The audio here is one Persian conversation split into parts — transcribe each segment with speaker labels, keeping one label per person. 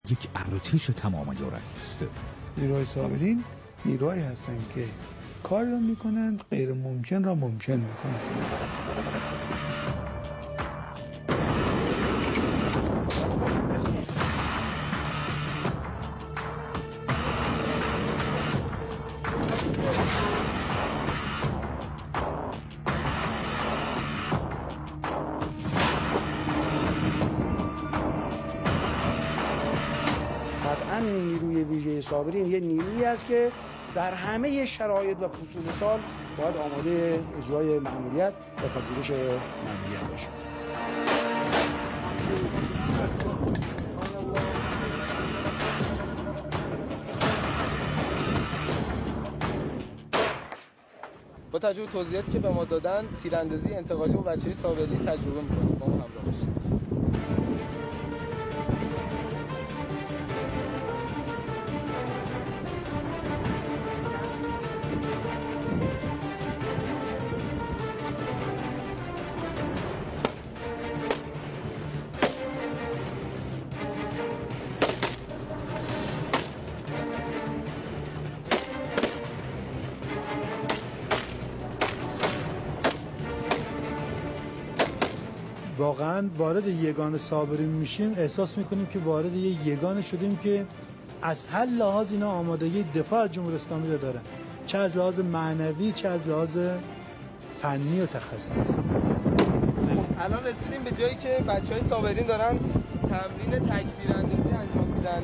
Speaker 1: یک ارتش تمام عیار است.
Speaker 2: نیروهای صابرین نیروهایی هستن که کار رو میکنن، غیر ممکن را ممکن میکنن.
Speaker 3: قطعاً نیروی ویژه صابرین یه نیرویی است که در همه شرایط و فصول سال باید آماده اجرای مأموریت و پذیرش مأموریت باشه.
Speaker 4: با توجه به توضیحاتی که به ما دادن، تیراندازی انتقالی و بچه‌های صابری تجربه می‌کنیم. با ما همراه باشید.
Speaker 2: واقعا وارد یگان صابرین میشیم احساس میکنیم که وارد یه یگان شدیم که از هر لحاظ اینا آمادگی دفاع از جمهوری اسلامی رو دارن، چه از لحاظ معنوی چه از لحاظ فنی و تخصصی.
Speaker 4: الان رسیدیم به جایی که بچه‌های صابرین دارن تمرین تک‌تیراندازی انجام میدن.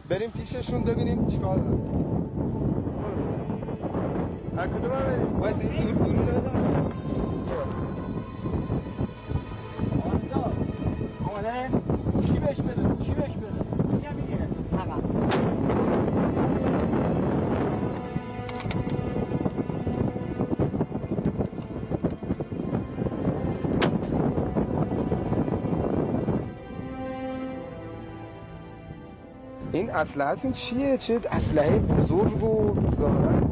Speaker 4: بریم پیششون ببینیم چیکار دارن. هر کدوم بریم. واسه این دور رو بده.
Speaker 3: آماده؟ گوشی بهش بده، گوشی بهش بده. میگم میگه. عقب.
Speaker 4: این اسلحه‌تون چیه؟ چه اسلحه بزرگ و ظاهرا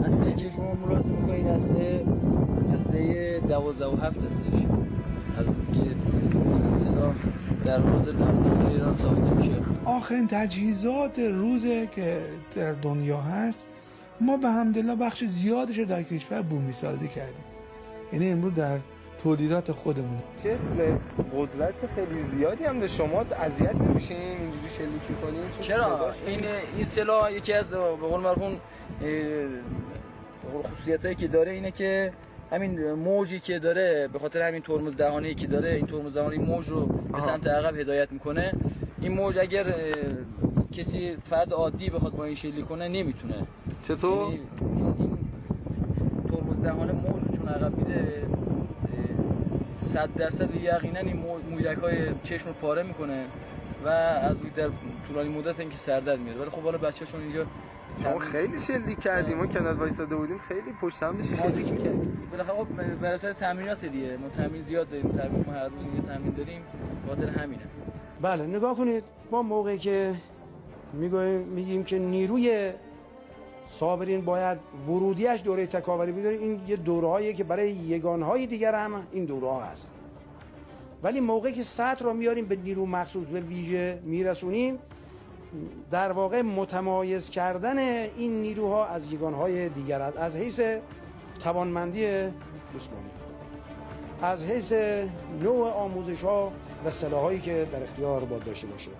Speaker 5: اسلحه‌ای که شما ملاحظه می‌کنید اسلحه 12 و 7 هستش. از اون که این سلاح در حاضر در داخل ایران ساخته میشه.
Speaker 2: آخرین تجهیزات روزه که در دنیا هست، ما به حمدالله بخش زیادش رو در کشور بومی سازی کردیم. یعنی امروز در تولیدات خودمون.
Speaker 4: چه قدرت خیلی زیادی هم به شما اذیت نمیشین اینجوری شلیک کنیم؟
Speaker 5: چرا این سلاح یکی از به قول مرحوم خصوصیتایی که داره اینه که همین موجی که داره، به خاطر همین ترمز دهانی که داره، این ترمز دهانی موج رو به سمت عقب هدایت میکنه. این موج اگر کسی فرد عادی بخواد با این شلیک کنه نمیتونه.
Speaker 4: چطور؟
Speaker 5: یعنی چون این ترمز دهانه موج رو چون عقب میده 100% یقینا این مویدک‌های چشم رو پاره میکنه و از روی در طولانی مدت اینکه سردرد میاره. ولی خب حالا بچه‌شون اینجا
Speaker 4: ما خیلی شلیک کردیم، ما کنار وایساده بودیم، خیلی پشت هم شلیک می‌کردیم.
Speaker 5: بالاخره خب بر اثر تمرینات دیگه، ما تمرین زیاد داریم، تقریبا هر روز یه تمرین داریم، خاطر همینه.
Speaker 3: بله نگاه کنید، ما موقعی که میگیم که نیروی صابرین باید ورودیش دوره تکاوری بداره، این یه دوره‌ایه که برای یگانهای دیگر هم این دوره‌ها هست. ولی موقعی که سطح رو میاریم به نیرو مخصوص به ویژه میرسونیم، در واقع متمایز کردن این نیروها از یگانهای دیگر است، از حیث توانمندی جسمانی، از حیث نوع آموزش‌ها و سلاحایی که در اختیار باید داشته باشه.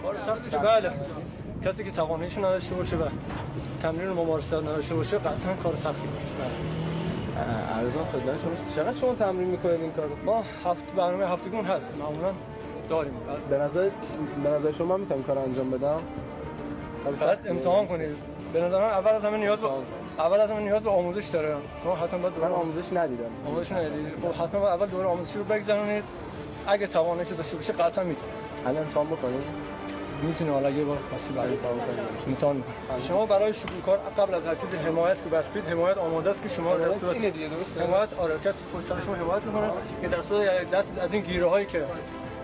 Speaker 6: کار سختی که بله، کسی که تواناییشو نداشته باشه و تمرین و ممارست نداشته باشه قطعا کار سختی باشه.
Speaker 4: ارزان خدمت شما، چقدر شما تمرین میکنید این کارو؟
Speaker 6: ما برنامه هفتگون هست، معمولا داریم.
Speaker 4: به نظر شما میتونم کار انجام بدم؟
Speaker 6: باید امتحان کنید. به نظر من اول از همه نیاز به آموزش داره. شما حتما باید
Speaker 4: من آموزش ندیدم.
Speaker 6: آموزش ندیدید. خب حتما اول دوره آموزشی رو بگذرونید. اگه توانش داشته باشه قطعا میتونید.
Speaker 4: الان امتحان بکنید.
Speaker 6: میتونه حالا یه بار خاصی برای امتحان شما برای شروع کار قبل از هر چیز حمایت که بستید حمایت آماده است که شما در صورت
Speaker 4: اینه دیگه درسته.
Speaker 6: حمایت کسی پشت سر شما حمایت میکنه که در صورت دست از این گیره هایی که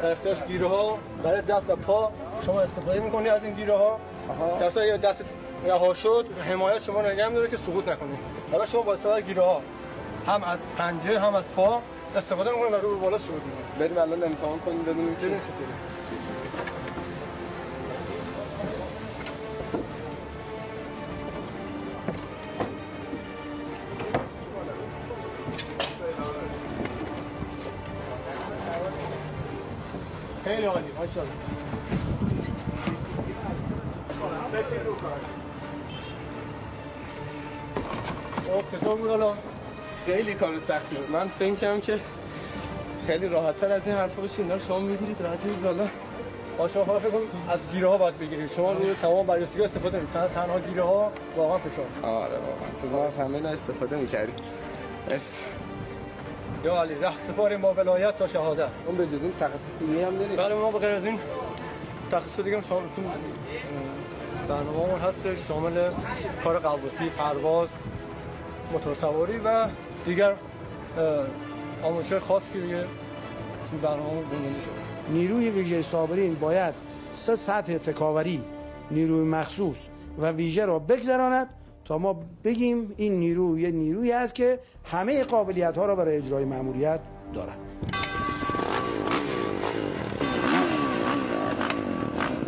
Speaker 6: در اختیارش گیره ها برای دست و پا شما استفاده میکنید از این گیره ها در صورت دست رها شد حمایت شما رو نگه می‌داره که سقوط نکنید. حالا شما با استفاده گیره ها هم از پنجه هم از پا استفاده میکنید و رو بالا صعود میکنید.
Speaker 4: بریم الان امتحان کنیم ببینیم چطوره.
Speaker 6: خیلی عالی ماشاءالله. بشین رو کار. خب چطور بود حالا؟
Speaker 4: خیلی کار سختی بود. من فکر کردم که خیلی راحت‌تر از این حرفا بشه. اینا شما می‌گیرید راحت می‌گیرید بالا.
Speaker 6: شما فکر کنم از گیره ها باید بگیرید. شما روی تمام بررسی‌ها استفاده می‌کنید. تنها گیره ها واقعا فشار.
Speaker 4: آره واقعا. تو از همه اینا استفاده می‌کردی. مرسی.
Speaker 6: یا علی ره سپاریم با ولایت تا شهادت.
Speaker 4: اون به جز این تخصص دیگه هم دارید؟
Speaker 6: بله ما به غیر از این تخصص دیگه هم شامل برنامه‌مون هست شامل کار غواصی، پرواز، موتور سواری و دیگر آموزش خاصی که دیگه تو برنامه‌مون گنجونده شده.
Speaker 3: نیروی ویژه صابرین باید 3 سطح تکاوری نیروی مخصوص و ویژه را بگذراند تا ما بگیم این نیرو یه نیرویی است که همه قابلیت‌ها را برای اجرای مأموریت دارد.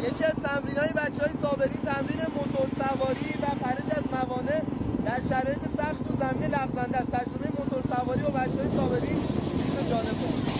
Speaker 4: یکی از تمرین‌های بچه‌های صابرین تمرین موتور سواری و پرش از موانع در شرایط سخت و زمین لغزنده است. تجربه موتور سواری با بچه‌های صابرین میتونه جالب باشه.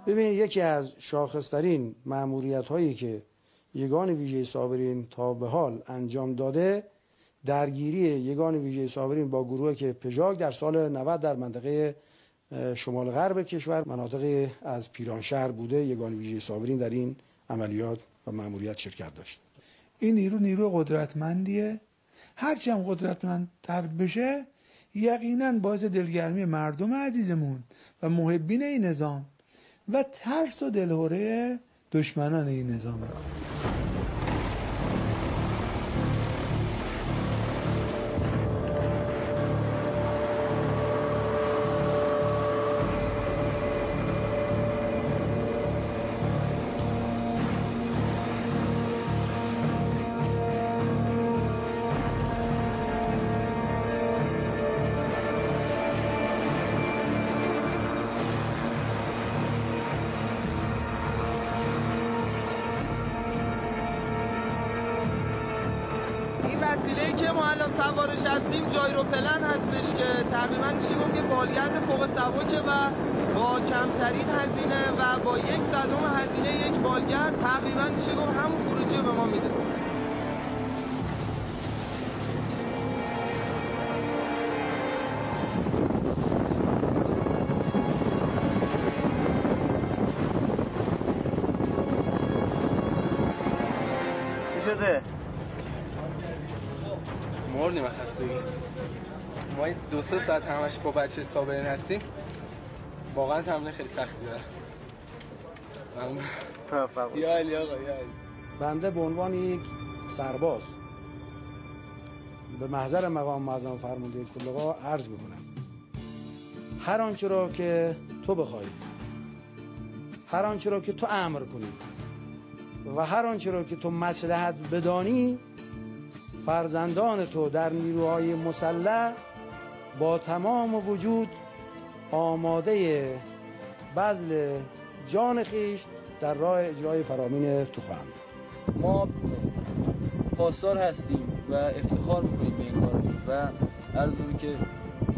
Speaker 3: ببینید یکی از شاخصترین مأموریت هایی که یگان ویژه صابرین تا به حال انجام داده درگیری یگان ویژه صابرین با گروه که پژاک در سال 90 در منطقه شمال غرب کشور مناطق از پیرانشهر بوده. یگان ویژه صابرین در این عملیات و مأموریت شرکت داشت.
Speaker 2: این نیرو قدرتمندیه. هرچی هم قدرتمندتر بشه یقینا باعث دلگرمی مردم عزیزمون و محبین این نظام و ترس و دلهوره دشمنان این نظام.
Speaker 4: وسیله‌ای که ما الان سوارش هستیم جایروپلن هستش که تقریبا میشه گفت که بالگرد فوق سبکه و با کمترین هزینه و با 1/100 هزینه یک بالگرد تقریبا میشه گفت همون خروجی رو به ما میده.
Speaker 7: چی شده؟
Speaker 4: مردیم از خستگی. ما 2-3 ساعت همش با بچه صابرین هستیم. واقعا تمرین خیلی سختی داره. یا علی آقا یا علی.
Speaker 3: بنده به عنوان یک سرباز به محضر مقام معظم فرمانده طلقا عرض میکنم هر آنچه را که تو بخوای هر آنچه را که تو امر کنی و هر آنچه را که تو مصلحت بدانی، فرزندان تو در نیروهای مسلح با تمام وجود آماده بذل جان خیش در راه اجرای فرامین تو خواهند.
Speaker 5: ما پاسدار هستیم و افتخار میکنیم به این کارمون و عرضونی که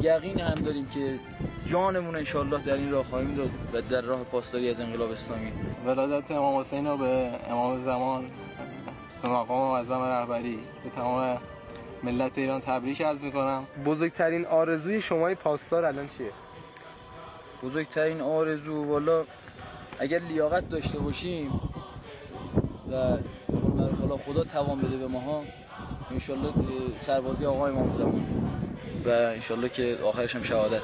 Speaker 5: یقین هم داریم که جانمون انشالله در این راه خواهیم داد و در راه پاسداری از انقلاب اسلامی.
Speaker 6: ولادت امام حسین رو به امام زمان، به مقام معظم رهبری، به تمام ملت ایران تبریک عرض میکنم.
Speaker 7: بزرگترین آرزوی شمای پاسدار الان چیه؟
Speaker 5: بزرگترین آرزو والا اگر لیاقت داشته باشیم و حالا خدا توان بده به ماها، انشالله سربازی آقای امام زمان و انشالله که آخرش هم شهادت.